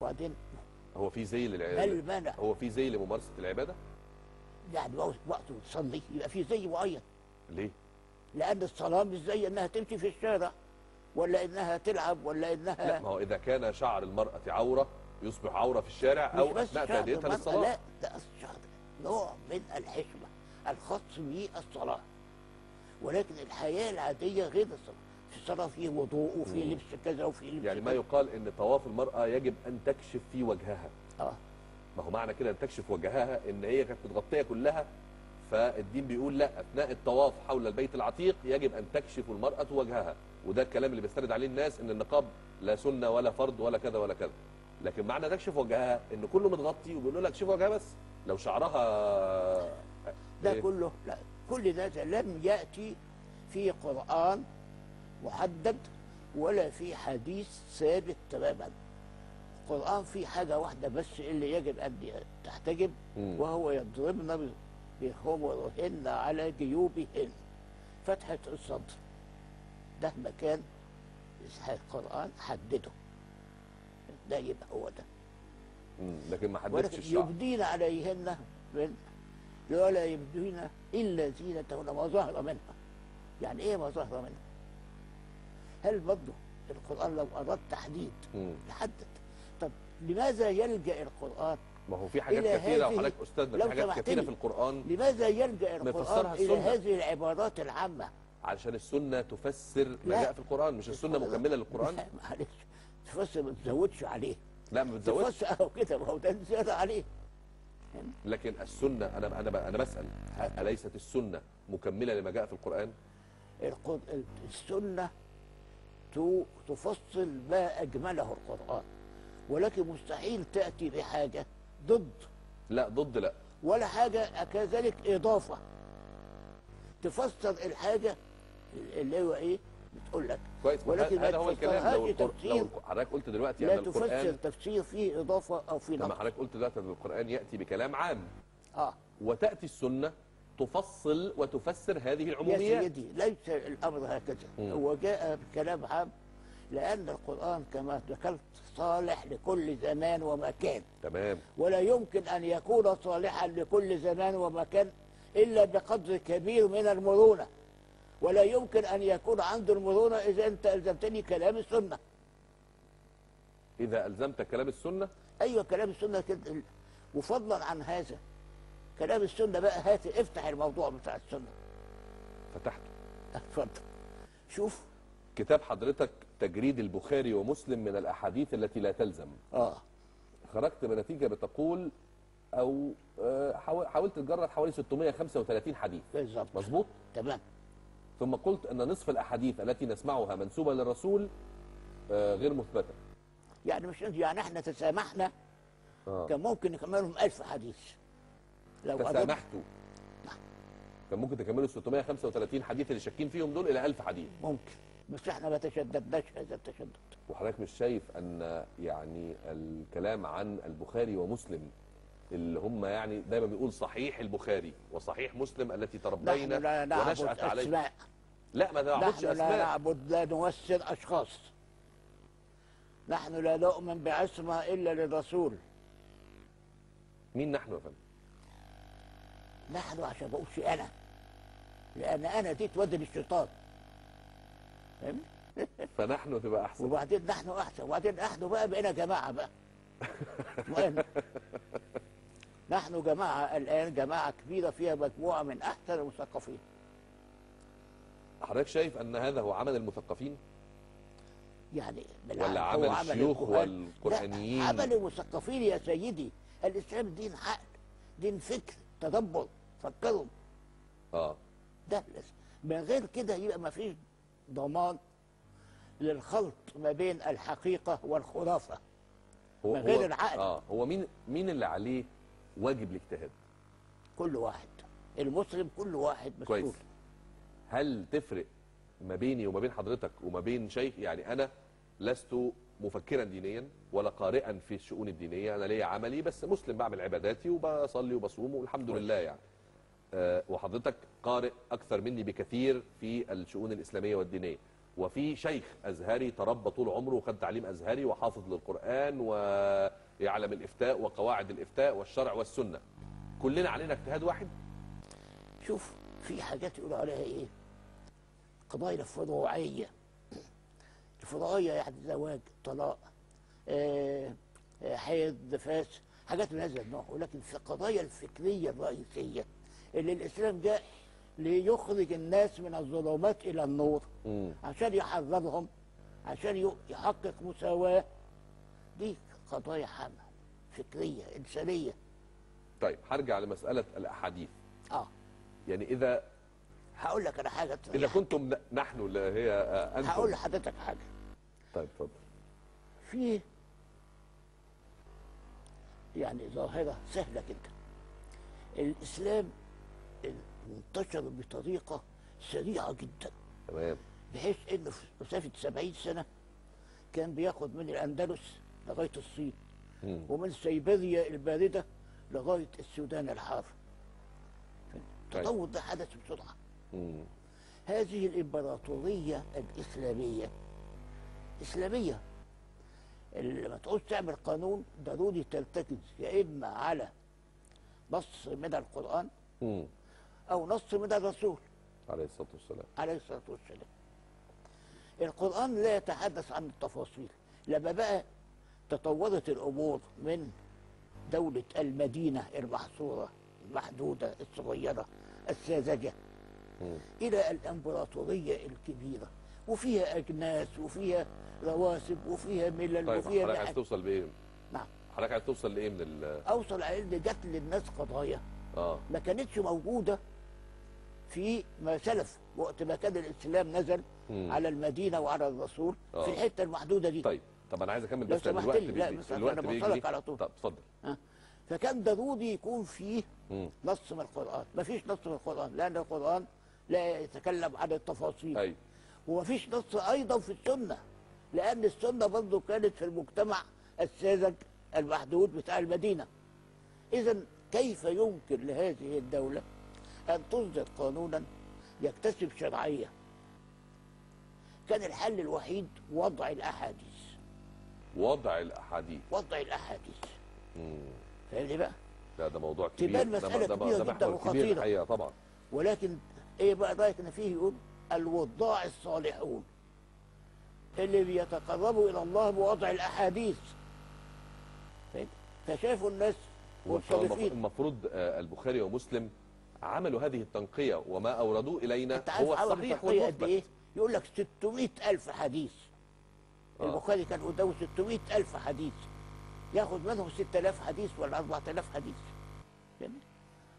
وبعدين هو في زي ما المانع؟ هو في زي لممارسه العباده؟ يعني وقته تصلي يبقى في زي معين. ليه؟ لان الصلاه مش زي انها تمشي في الشارع ولا انها تلعب ولا انها لا، ما هو اذا كان شعر المراه عوره يصبح عوره في الشارع او اثناء تاديتها للصلاه. لا، ده نوع من الحشمه الخاص بالصلاه، ولكن الحياه العاديه غير الصلاه. في الصلاه فيه وضوء وفي لبس كذا وفي لبس يعني ما كذا. يقال ان طواف المراه يجب ان تكشف في وجهها. ما هو معنى كده ان تكشف وجهها ان هي كانت متغطيه كلها، فالدين بيقول لا، اثناء الطواف حول البيت العتيق يجب ان تكشف المراه وجهها، وده الكلام اللي بيستند عليه الناس ان النقاب لا سنه ولا فرض ولا كذا ولا كذا. لكن معنى تكشف وجهها ان كله متغطي وبيقولوا لك كشف وجهها بس لو شعرها ده كله لا، كل ده لم ياتي في قرآن محدد ولا في حديث ثابت تماما. القرآن فيه حاجة واحدة بس اللي يجب أن تحتجب، وهو يضربن بخمرهن على جيوبهن، فتحة الصدر. ده مكان القرآن حدده، ده يبقى هو ده. لكن ما حددش الشعر. يبدين عليهن ولا يبدين إلا زينتهن ما ظهر منها. يعني إيه ما ظهر منها؟ هل برضه القرآن لو أراد تحديد يحدد؟ طب لماذا يلجأ القرآن؟ ما هو في حاجات كثيرة وحضرتك أستاذنا، في حاجات كثيرة في القرآن. لماذا يلجأ القرآن إلى هذه العبارات العامة؟ علشان السنة تفسر ما جاء في القرآن، مش السنة مكملة للقرآن. لا معلش، تفسر ما تزودش عليه. لا ما بتزودش. تفسر أو كده، ما هو ده زيادة عليه. لكن السنة أنا بسأل، أليست السنة مكملة لما جاء في القرآن؟ السنة تفصل ما أجمله القرآن، ولكن مستحيل تأتي بحاجة ضد. لا ضد، لا، ولا حاجة كذلك إضافة تفسر الحاجة اللي هو إيه بتقول لك. كويس، ولكن هذا هو الكلام. لو حضرتك قلت دلوقتي لا أن القرآن تفسر تفسير فيه إضافة أو فيه نقص. لما حضرتك قلت دلوقتي أن القرآن يأتي بكلام عام، وتأتي السنة تفصل وتفسر هذه العموميات. يا سيدي ليس الأمر هكذا. هو جاء بكلام عام لأن القرآن كما ذكرت صالح لكل زمان ومكان. تمام. ولا يمكن أن يكون صالحا لكل زمان ومكان إلا بقدر كبير من المرونة، ولا يمكن أن يكون عنده المرونة إذا أنت ألزمتني كلام السنة. إذا ألزمت كلام السنة؟ أيوة كلام السنة كده. وفضلا عن هذا كلام السنة بقى، هات افتح الموضوع بتاع السنة. فتحته. اتفضل شوف كتاب حضرتك تجريد البخاري ومسلم من الأحاديث التي لا تلزم. خرجت بنتيجة بتقول أو حاولت تجرد حوالي 635 حديث. بالظبط. مظبوط؟ تمام. ثم قلت أن نصف الأحاديث التي نسمعها منسوبة للرسول غير مثبتة. يعني مش يعني احنا تسامحنا. كان ممكن نكملهم 1000 حديث لو تسامحتوا. كان ممكن تكملوا 635 حديث اللي شاكين فيهم دول إلى 1000 حديث. ممكن، بس احنا ما تشددناش هذا التشدد. وحضرتك مش شايف أن يعني الكلام عن البخاري ومسلم اللي هم يعني دايما بيقول صحيح البخاري وصحيح مسلم التي تربينا ونشأت عليه. لا ما نعبدش أسماء. لا نعبد، لا نوسل أشخاص. نحن لا نؤمن بعصمة إلا للرسول. مين نحن يا فندم؟ نحن عشان بقولش أنا، لأن أنا دي تودي للشيطان. فاهمني؟ فنحن تبقى أحسن. وبعدين نحن أحسن، وبعدين نحن بقى بقينا جماعة بقى. نحن جماعة الآن، جماعة كبيرة فيها مجموعة من أحسن المثقفين. حضرتك شايف أن هذا هو عمل المثقفين؟ يعني ولا عمل الشيوخ والقرآنيين؟ لا، عمل المثقفين يا سيدي. الإسلام دين عقل، دين فكر، تدبر، فكروا. ده من غير كده يبقى ما فيش ضمان للخلط ما بين الحقيقة والخرافة من غير العقل. هو مين اللي عليه واجب الاجتهاد؟ كل واحد. المسلم كل واحد مسؤول. كويس. هل تفرق ما بيني وما بين حضرتك وما بين شيخ؟ يعني أنا لست مفكرا دينيا ولا قارئا في الشؤون الدينية، أنا ليا عملي بس مسلم، بعمل عباداتي وبصلي وبصوم والحمد لله يعني. وحضرتك قارئ أكثر مني بكثير في الشؤون الإسلامية والدينية. وفي شيخ ازهري تربى طول عمره وخد تعليم ازهري وحافظ للقران ويعلم الافتاء وقواعد الافتاء والشرع والسنه، كلنا علينا اجتهاد واحد؟ شوف، في حاجات يقولوا عليها ايه؟ قضايا الفروعيه. الفروعيه يعني زواج، طلاق، حيض، نفاس، حاجات من هذا النوع. ولكن في القضايا الفكريه الرئيسيه اللي الاسلام جاء ليخرج الناس من الظلمات الى النور، عشان يحررهم، عشان يحقق مساواه، دي قضايا حامه فكريه انسانيه. طيب هرجع لمساله الاحاديث. يعني اذا هقول لك انا حاجه اذا كنتم نحن اللي هي انتم، هقول لحضرتك حاجه. طيب اتفضل. في يعني ظاهره سهله جدا. الاسلام انتشر بطريقه سريعه جدا، تمام، بحيث انه في مسافه 70 سنه كان بياخد من الاندلس لغايه الصين، ومن سيبيريا البارده لغايه السودان الحار. التطور ده حدث بسرعه. هذه الامبراطوريه الاسلاميه اسلاميه. لما تعوز تعمل قانون ضروري ترتكز يا اما على نص من القران او نص من الرسول عليه الصلاه والسلام. عليه الصلاه والسلام. القران لا يتحدث عن التفاصيل. لما بقى تطورت الامور من دوله المدينه المحصوره المحدوده الصغيره الساذجه الى الامبراطوريه الكبيره، وفيها اجناس وفيها رواسب وفيها ملل. طيب وفيها حضرتك عايز توصل لايه؟ نعم، حضرتك عايز توصل لايه من اوصل على ان جت للناس قضايا ما كانتش موجوده في ما سلف، وقت ما كان الاسلام نزل على المدينه وعلى الرسول في الحته المحدوده دي. طيب انا عايز اكمل بس الوقت الوقت بيجري على طول. طب اتفضل. فكان ضروري يكون فيه نص من القران. ما فيش نص من القران لان القران لا يتكلم عن التفاصيل. ايوه. وما فيش نص ايضا في السنه، لان السنه برضه كانت في المجتمع الساذج المحدود بتاع المدينه. اذا كيف يمكن لهذه الدوله ان تصدر قانونا يكتسب شرعيه؟ كان الحل الوحيد وضع الاحاديث. وضع الاحاديث. وضع الاحاديث. فاهمني بقى؟ ده موضوع كبير. تبان مساله كبيره جدا وخطيره الحقيقه طبعا. ولكن ايه بقى رايك ان فيه؟ يقول الوضاع الصالحون اللي بيتقربوا الى الله بوضع الاحاديث. فشافوا الناس والصالحين. المفروض البخاري ومسلم عملوا هذه التنقيه وما اوردوه الينا هو الصحيح والمثبت. ايه؟ يقول لك 600,000 حديث. البخاري كان قدامه 600,000 حديث، ياخد منهم 6,000 حديث ولا 4,000 حديث.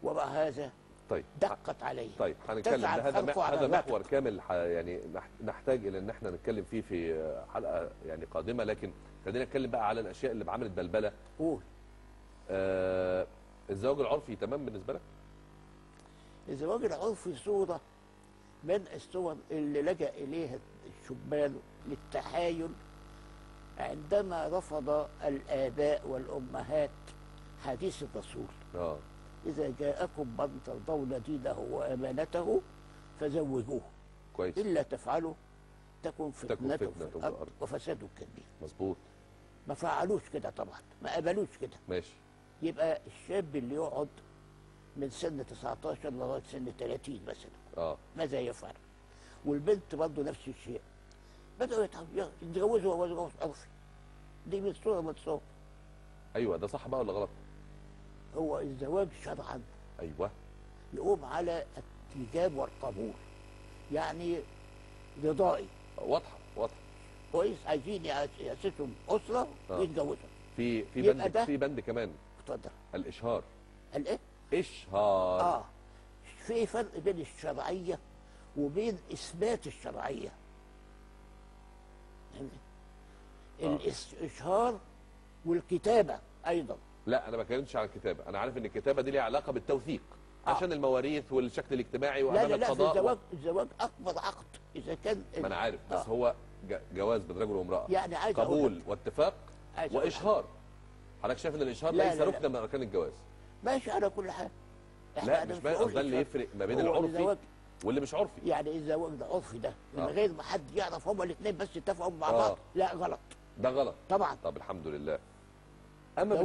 ومع هذا طيب دقت عليه. طيب هنتكلم هذا محور كامل يعني نحتاج الى ان احنا نتكلم فيه في حلقه يعني قادمه، لكن خلينا نتكلم بقى على الاشياء اللي عملت بلبله. قول. الزواج العرفي تمام بالنسبه لك؟ الزواج العرفي صوره من الصور اللي لجأ اليها الشبان للتحايل عندما رفض الآباء والأمهات حديث الرسول. إذا جاءكم من ترضون دينه وأمانته فزوجوه. كويس. إلا تفعلوا تكن فتنة في الأرض وفساد كبير. مظبوط. ما فعلوش كده طبعا، ما قبلوش كده. ماشي. يبقى الشاب اللي يقعد من سن 19 لغايه سن 30 مثلا ماذا يفعل؟ والبنت برضه نفس الشيء. بدأوا يتجوزوا وهو جواز عرفي. دي من صورة من الصور. ايوه ده صح بقى ولا غلط؟ هو الزواج شرعا ايوه يقوم على الايجاب والقبول، يعني رضائي. واضحه واضحه. كويس. عايزين يأسسوا اسره ويتجوزوا. في بند كمان. اتفضل. الاشهار. الايه؟ اشهار. في فرق بين الشرعيه وبين اثبات الشرعيه. الاشهار والكتابه ايضا. لا انا ما بتكلمش عن الكتابه، انا عارف ان الكتابه دي ليها علاقه بالتوثيق عشان المواريث والشكل الاجتماعي وامام القضاء. لا الزواج اكبر عقد اذا كان. ما انا عارف بس هو جواز بين رجل وامراه، يعني عايز قبول واتفاق واشهار. حضرتك شايف ان الاشهار ليس ركنا من اركان الجواز؟ ماشي على كل حال. لا مش ده اللي يفرق ما بين العرفي واللي مش عرفي. يعني الزواج ده عرفي ده من غير ما حد يعرف، هما الاثنين بس اتفقوا مع بعض، لا غلط. ده غلط طبعا. طب الحمد لله. اما